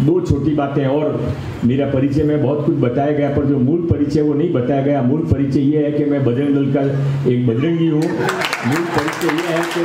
दो छोटी बातें और। मेरा परिचय में बहुत कुछ बताया गया, पर जो मूल परिचय वो नहीं बताया गया। मूल परिचय ये है कि मैं बजरंग दल का एक बजरंगी हूँ। मूल परिचय ये है कि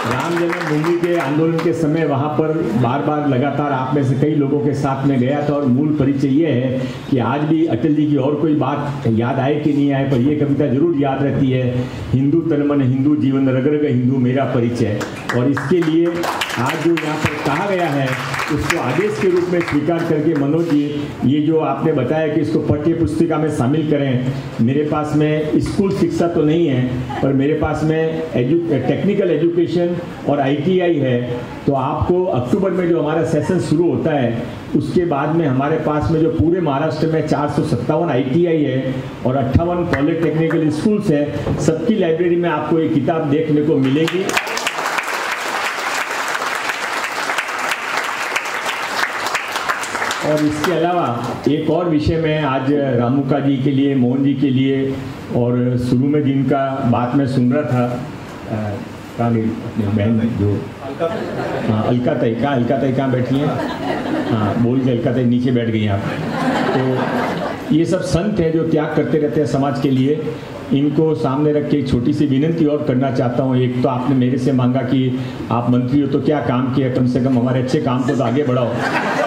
राम जन्मभूमि के आंदोलन के समय वहाँ पर बार बार लगातार आप में से कई लोगों के साथ में गया था। और मूल परिचय ये है कि आज भी अटल जी की और कोई बात याद आए कि नहीं आए, पर ये कविता जरूर याद रहती है, हिंदू तन मन हिंदू जीवन रग रग हिंदू मेरा परिचय। और इसके लिए आज जो यहाँ पर कहा गया है उसको आदेश के रूप में स्वीकार करके मनोज जी, ये जो आपने बताया कि इसको पाठ्य पुस्तिका में शामिल करें, मेरे पास में स्कूल शिक्षा तो नहीं है, पर मेरे पास में टेक्निकल एजुकेशन और ITI है। तो आपको अक्टूबर में जो हमारा सेशन शुरू होता है उसके बाद में हमारे पास में जो पूरे महाराष्ट्र में 457 ITI है और 58 पॉलिटेक्निकल स्कूल्स है, सबकी लाइब्रेरी में आपको ये किताब देखने को मिलेगी। और इसके अलावा एक और विषय में आज रामुका जी के लिए, मोहन जी के लिए, और शुरू में जिनका बात मैं सुन रहा था, अपनी बहन जो अलकाताई कहाँ बैठी हैं? हाँ, बोल के अलकाताई नीचे बैठ गई आप। तो ये सब संत हैं जो त्याग करते रहते हैं समाज के लिए। इनको सामने रख के एक छोटी सी विनती और करना चाहता हूँ। एक तो आपने मेरे से मांगा कि आप मंत्री हो तो क्या काम किया, कम से कम हमारे अच्छे काम को तो आगे बढ़ाओ।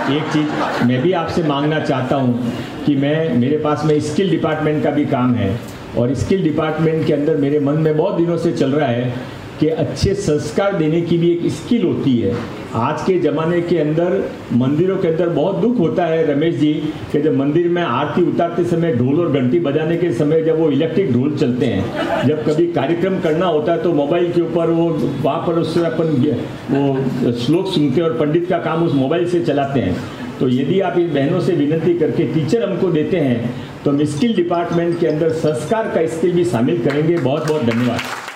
एक चीज़ मैं भी आपसे मांगना चाहता हूँ कि मेरे पास में स्किल डिपार्टमेंट का भी काम है, और स्किल डिपार्टमेंट के अंदर मेरे मन में बहुत दिनों से चल रहा है कि अच्छे संस्कार देने की भी एक स्किल होती है। आज के ज़माने के अंदर मंदिरों के अंदर बहुत दुख होता है रमेश जी, कि जब मंदिर में आरती उतारते समय ढोल और घंटी बजाने के समय जब वो इलेक्ट्रिक ढोल चलते हैं, जब कभी कार्यक्रम करना होता है तो मोबाइल के ऊपर वो वहाँ पर उससे अपन वो श्लोक सुनते हैं और पंडित का काम उस मोबाइल से चलाते हैं। तो यदि आप इन बहनों से विनती करके टीचर हमको देते हैं तो हम स्किल डिपार्टमेंट के अंदर संस्कार का स्किल भी शामिल करेंगे। बहुत बहुत धन्यवाद।